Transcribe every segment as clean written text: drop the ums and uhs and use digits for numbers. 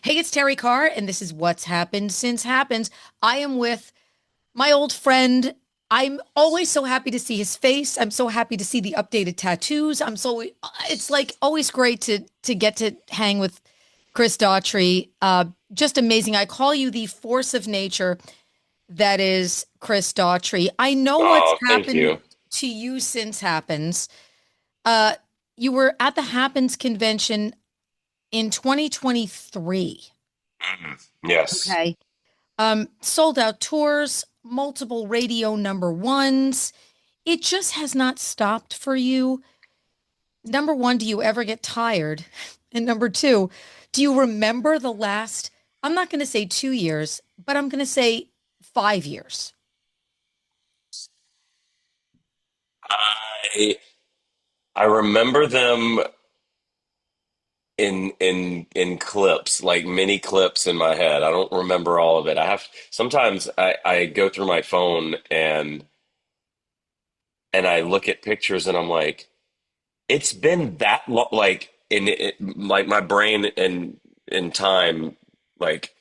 Hey, it's Terrie Carr, and this is What's Happened Since Happens. I am with my old friend. I'm always so happy to see his face. I'm so happy to see the updated tattoos. It's like always great to get to hang with Chris Daughtry. Just amazing. I call you the force of nature that is Chris Daughtry. I know what's Oh, thank happened you. to you since Happens. Uh, you were at the Happens convention in 2023. Mhm. Yes. Okay. Sold out tours, multiple radio number ones. It just has not stopped for you. Number one, do you ever get tired? And number two, do you remember the last, I'm not going to say 2 years, but I'm going to say 5 years? I I remember them in clips, like mini clips in my head. I don't remember all of it. Sometimes I go through my phone and I look at pictures and I'm like, it's been that long, like my brain and time, like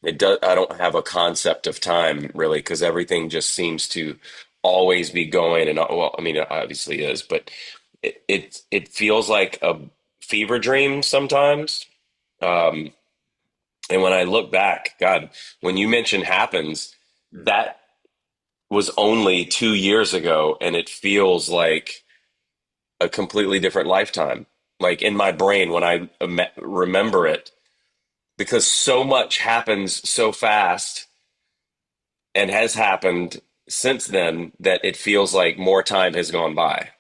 it does. I don't have a concept of time really because everything just seems to always be going. And well, I mean, it obviously is, but it feels like a fever dream sometimes. Um, and when I look back, God, when you mention happens, that was only 2 years ago, and it feels like a completely different lifetime. Like in my brain when I remember it, because so much happens so fast and has happened since then that it feels like more time has gone by,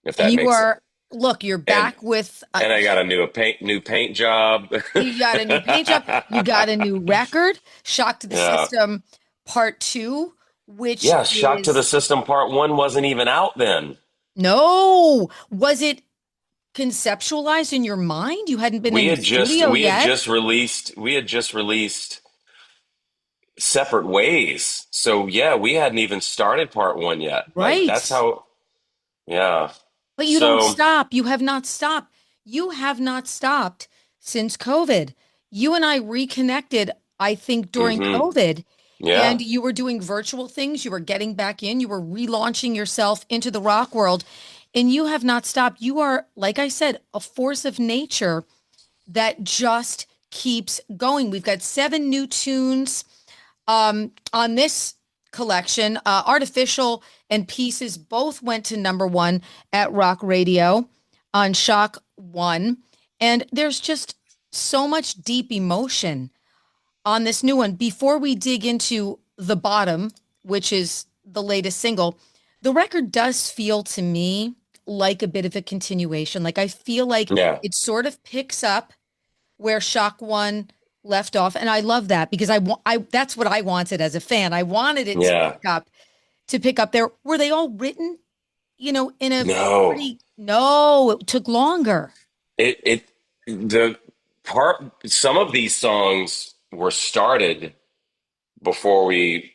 if And that you makes sense. are, look, you're And back with, and I got a new paint job. you got a new paint job, you got a new record, Shock to the Yeah. System Part 2, which Yeah, Shock to the is, System Part 1 wasn't even out then. no, was it conceptualized in your mind? You hadn't been We in the had just studio we had yet? just released we had just released Separate Ways. So yeah, we hadn't even started Part 1 yet. Like Right. that's how yeah. But you don't So stop. You have not stopped. You have not stopped since COVID. You and I reconnected, I think, during mhm. COVID, Yeah. and you were doing virtual things. You were getting back in. You were relaunching yourself into the rock world, and you have not stopped. You are, like I said, a force of nature that just keeps going. We've got seven new tunes on this collection. Artificial and Pieces both went to number one at Rock Radio on Shock One. And there's just so much deep emotion on this new one. Before we dig into The Bottom, which is the latest single, the record does feel to me like a bit of a continuation. Like I feel like Yeah. it sort of picks up where Shock One left off, and I love that because I that's what I wanted as a fan. I wanted it Yeah. to pick up there. Were they all written, in a No. pretty? No, it took longer. It the part some of these songs were started before we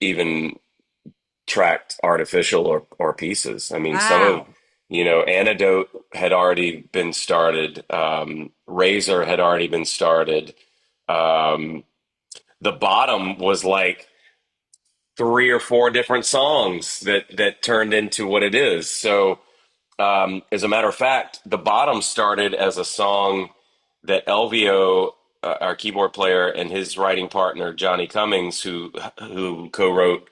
even tracked Artificial or Pieces. I mean, some of, Wow. Antidote had already been started. Razor had already been started. Um, the Bottom was like three or four different songs that turned into what it is. So, as a matter of fact, The Bottom started as a song that Elvio, our keyboard player, and his writing partner Johnny Cummings, who co-wrote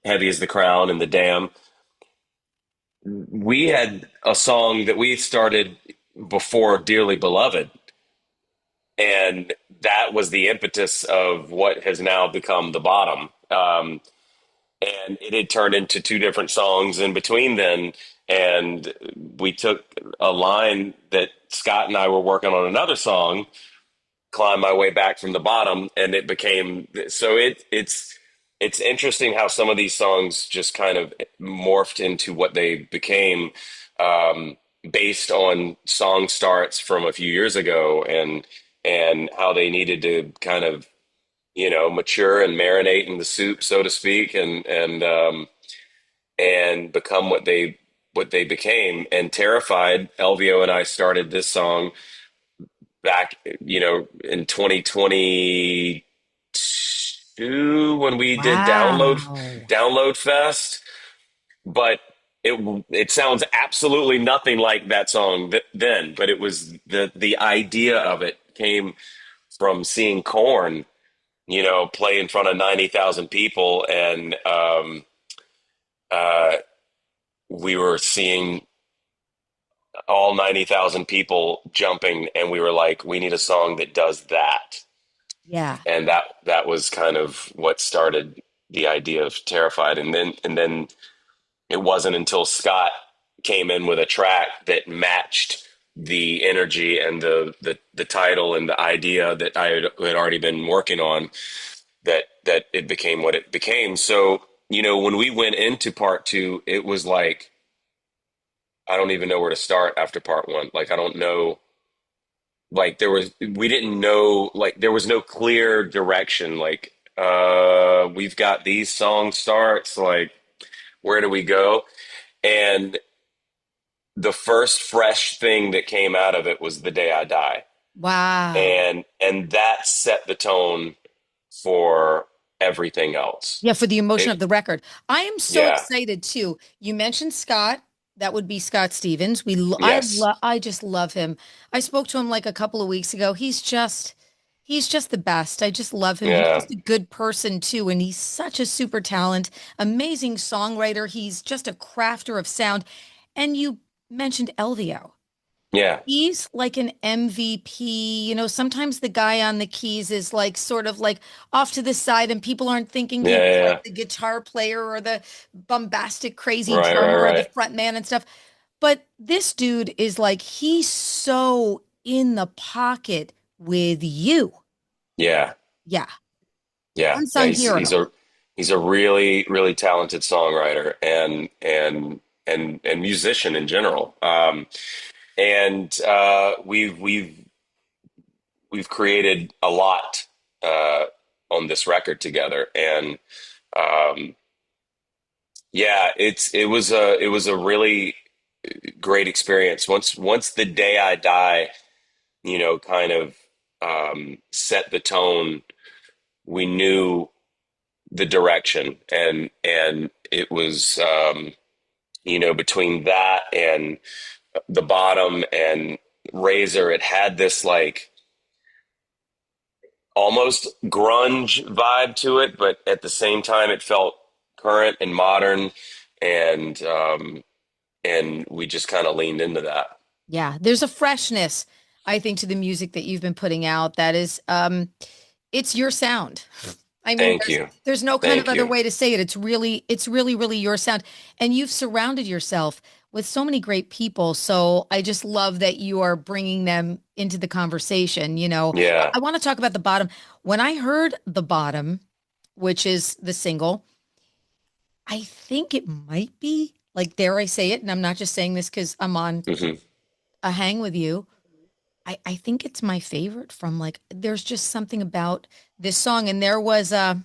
"Heavy as the Crown" and "The Dam," we had a song that we started before "Dearly Beloved," and that was the impetus of what has now become "The Bottom." And it had turned into two different songs in between then. And we took a line that Scott and I were working on another song, "Climb My Way Back from the Bottom," and it became so it's interesting how some of these songs just kind of morphed into what they became, um, based on song starts from a few years ago, and how they needed to kind of mature and marinate in the soup, so to speak, and become what they became. And Terrified, Elvio and I started this song back, in 2022 when we did Wow. Download Fest, but it sounds absolutely nothing like that song then. But it was the idea of it came from seeing Korn, play in front of 90,000 people, and uh, we were seeing all 90,000 people jumping, and we were like, we need a song that does that. Yeah. And that was kind of what started the idea of Terrified. And then it wasn't until Scott came in with a track that matched the energy and the title and the idea that had already been working on, that it became what it became. So, when we went into part two, it was like, I don't even know where to start after part one. Like, I don't know. Like, we didn't know, like, there was no clear direction. Like, we've got these song starts. Like, where do we go? And the first fresh thing that came out of it was The Day I Die. Wow. And that set the tone for everything else. Yeah, for the emotion of It, the record. I am so yeah. excited too. You mentioned Scott. That would be Scott Stevens. Yes. I just love him. I spoke to him like a couple of weeks ago. He's just the best. I just love him. He's Yeah. just a good person too, and he's such a super talent, amazing songwriter. He's just a crafter of sound. And you mentioned Elvio. Yeah. He's like an MVP. Sometimes the guy on the keys is like sort of like off to the side, and people aren't thinking Yeah. he's Yeah. like Yeah. the guitar player or the bombastic, crazy Right. Right. drummer or the Right. front man and stuff. But this dude is like, he's so in the pocket with you. Yeah. Yeah. Yeah. Unsung hero. He's a really, really talented songwriter and musician in general. And we've created a lot on this record together, and um, yeah, it was a really great experience. Once The Day I Die, kind of set the tone. We knew the direction, and it was between that and The Bottom and Razor, it had this like almost grunge vibe to it, but at the same time, it felt current and modern, and we just kind of leaned into that. Yeah. There's a freshness, I think, to the music that you've been putting out that is it's your sound. I mean, Thank you, there's no kind of thank other you. way to say it. It's really your sound. And you've surrounded yourself with so many great people. So I just love that you are bringing them into the conversation. Yeah. I want to talk about The Bottom. When I heard The Bottom, which is the single, I think it might be, like, dare I say it, and I'm not just saying this because I'm on Hmm. a hang with you. I think it's my favorite from, like, there's just something about this song. And there was a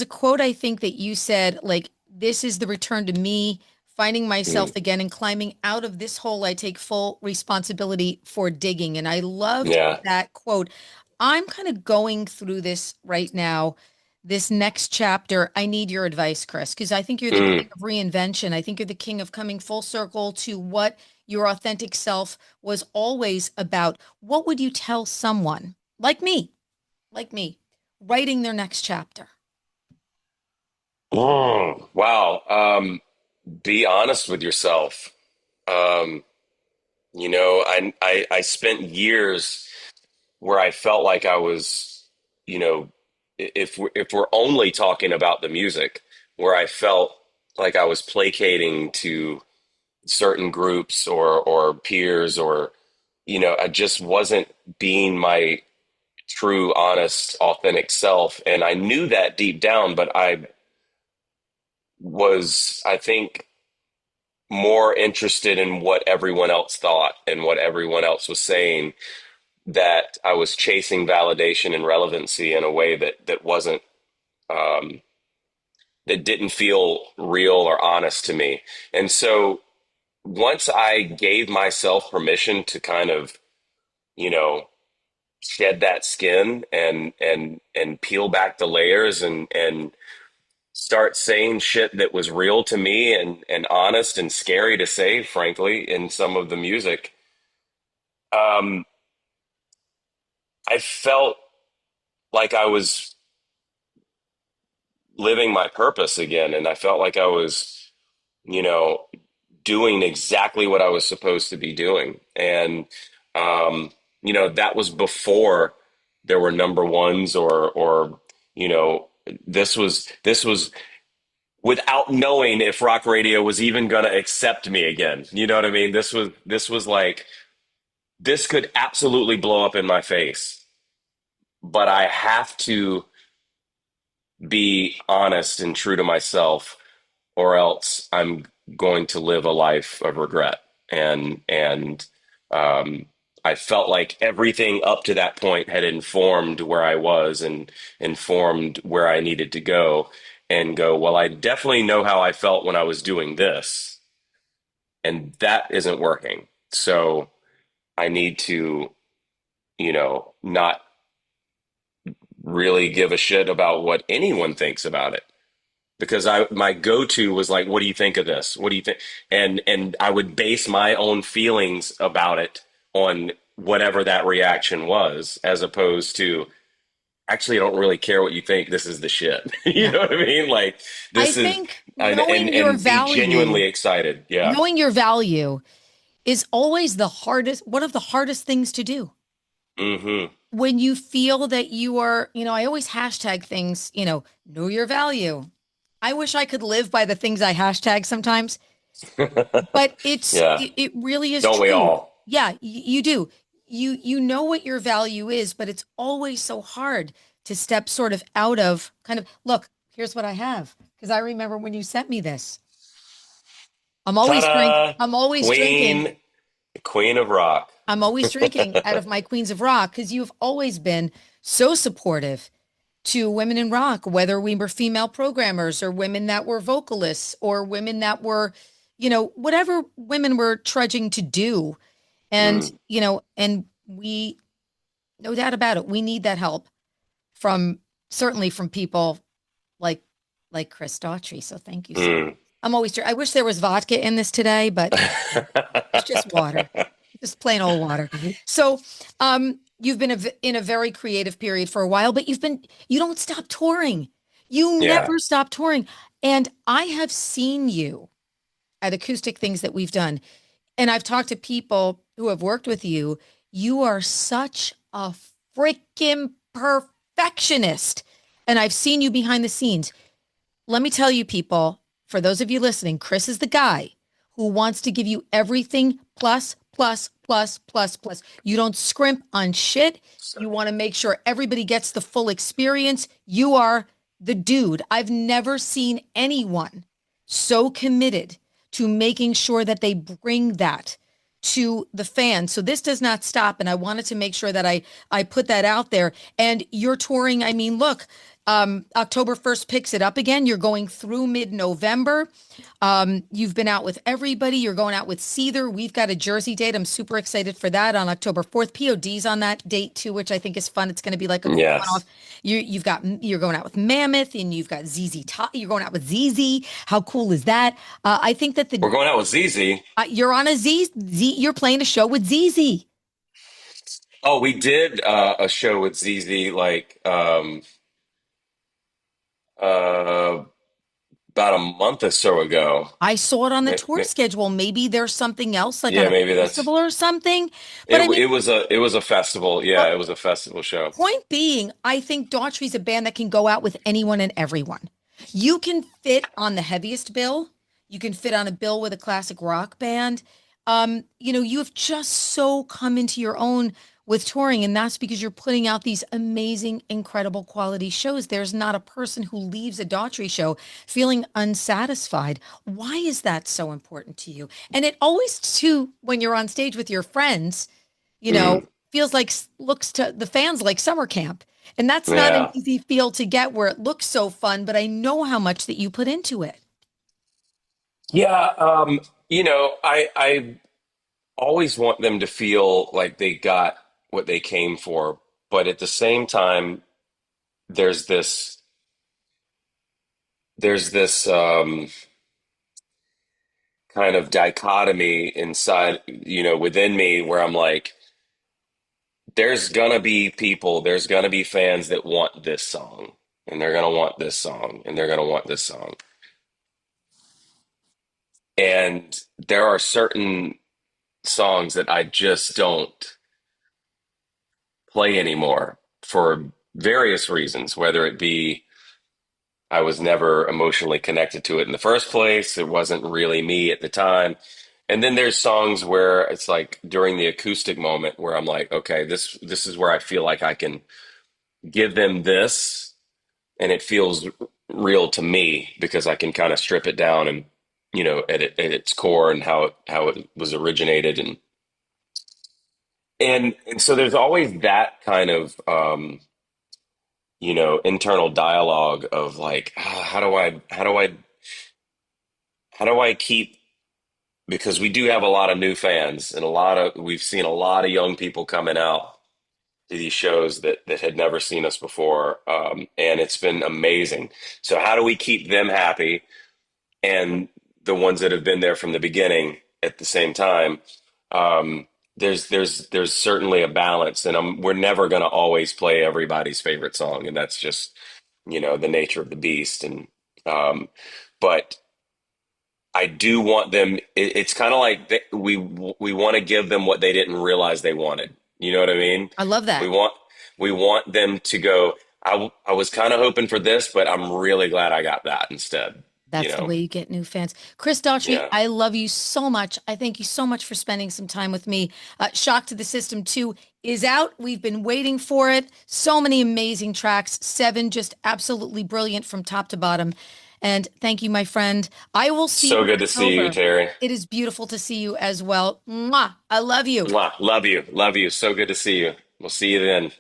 quote, I think, that you said, like, this is the return to me, finding Hmm. myself again and climbing out of this hole. I take full responsibility for digging. And I loved Yeah. that quote. I'm kind of going through this right now, this next chapter. I need your advice, Chris, because I think you're the king Mm. of reinvention. I think you're the king of coming full circle to what your authentic self was always about. What would you tell someone like me, writing their next chapter? Oh, wow. Be honest with yourself. Um, I spent years where I felt like I was, you know, if we're only talking about the music, where I felt like I was placating to certain groups or peers, or I just wasn't being my true, honest, authentic self, and I knew that deep down, but I think, more interested in what everyone else thought and what everyone else was saying, that I was chasing validation and relevancy in a way that wasn't, um, that didn't feel real or honest to me. And so once I gave myself permission to kind of, you know, shed that skin and peel back the layers and start saying shit that was real to me and honest and scary to say, frankly, in some of the music. Um, I felt like I was living my purpose again, and I felt like I was, you know, doing exactly what I was supposed to be doing. And um, that was before there were number ones or you know, this was without knowing if rock radio was even going to accept me again. You know what I mean? This was like this could absolutely blow up in my face, but I have to be honest and true to myself, or else I'm going to live a life of regret. And um, I felt like everything up to that point had informed where I was and informed where I needed to go. And go, well, I definitely know how I felt when I was doing this, and that isn't working. So I need to, not really give a shit about what anyone thinks about it, because I my go-to was like, what do you think of this? What do you think? And I would base my own feelings about it on whatever that reaction was, as opposed to, actually, I don't really care what you think. This is the shit. You Yeah. know what I mean? Like, I this is think and be genuinely excited. Yeah. knowing your value is always one of the hardest things to do. Hmm. When you feel that you are, I always hashtag things, know your value. I wish I could live by the things I hashtag sometimes, but Yeah. it really is Don't we true. all? Yeah, you do. You know what your value is, but it's always so hard to step sort of out of kind of, look, here's what I have. Because I remember when you sent me this. Ta-da! I'm always drinking. Queen of rock. I'm always drinking out of my Queens of Rock because you've always been so supportive to women in rock, whether we were female programmers or women that were vocalists or women that were, whatever women were trudging to do. And, Mm, and we, no doubt about it, we need that help from certainly from people like Chris Daughtry. So thank you so much. mm. I'm always, I wish there was vodka in this today, but it's just water, just plain old water. So, you've been in a very creative period for a while, but you don't stop touring. You Yeah. never stop touring. And I have seen you at acoustic things that we've done. And I've talked to people who have worked with you. You are such a freaking perfectionist. And I've seen you behind the scenes. Let me tell you, people, for those of you listening, Chris is the guy who wants to give you everything plus, plus, plus, plus, plus. You don't scrimp on shit. You want to make sure everybody gets the full experience. You are the dude. I've never seen anyone so committed to making sure that they bring that to the fans. So this does not stop. And I wanted to make sure that I put that out there. And you're touring. I mean, look, October 1st picks it up again. You're going through mid-November. You've been out with everybody. You're going out with Seether. We've got a Jersey date. I'm super excited for that on October 4th. POD's on that date too, which I think is fun. It's going to be like a cool one-off. Yes. You're going out with Mammoth, and you've got ZZ Top. You're going out with ZZ. How cool is that? I think that We're going out with ZZ. you're on a you're playing a show with ZZ. Oh, we did a show with ZZ like uh, about a month or so ago. I saw it on the May- tour may- schedule. Maybe there's something else, like on Yeah, a maybe that's festival or something. But it. I mean, It was a festival. Yeah, but it was a festival show. point being, I think Daughtry's a band that can go out with anyone and everyone. You can fit on the heaviest bill. You can fit on a bill with a classic rock band. You have just so come into your own with touring, and that's because you're putting out these amazing, incredible quality shows. There's not a person who leaves a Daughtry show feeling unsatisfied. Why is that so important to you? And it always, too, when you're on stage with your friends, you know, Mm, feels like looks to the fans like summer camp. And that's not an yeah, easy feel to get where it looks so fun, but I know how much that you put into it. yeah. I always want them to feel like they got what they came for. But at the same time, there's this there's this kind of dichotomy inside, within me where I'm like, there's gonna be fans that want this song, and they're gonna want this song, and they're gonna want this song. And there are certain songs that I just don't play anymore for various reasons, whether it be I was never emotionally connected to it in the first place, it wasn't really me at the time. And then there's songs where it's like during the acoustic moment where I'm like, okay, this is where I feel like I can give them this and it feels real to me because I can kind of strip it down and at its core and how it was originated and so there's always that kind of internal dialogue of like, how do I keep, because we do have a lot of new fans and we've seen a lot of young people coming out to these shows that had never seen us before, and it's been amazing. So how do we keep them happy and the ones that have been there from the beginning at the same time? Um, there's certainly a balance, and we're never going to always play everybody's favorite song, and that's just the nature of the beast. And but I do want them. It's kind of like we want to give them what they didn't realize they wanted. You know what I mean? I love We that. want we want them to go. I was kind of hoping for this, but I'm really glad I got that instead. You That's the know? way you get new fans. Chris Daughtry, Yeah. I love you so much. I thank you so much for spending some time with me. Shock to the System 2 is out. We've been waiting for it. So many amazing tracks. 7 just absolutely brilliant from top to bottom. And thank you, my friend. I will see you So in good to see you, October. Terry. It is beautiful to see you as well. Mwah. I love you. Mwah. Love you. Love you. So good to see you. We'll see you then.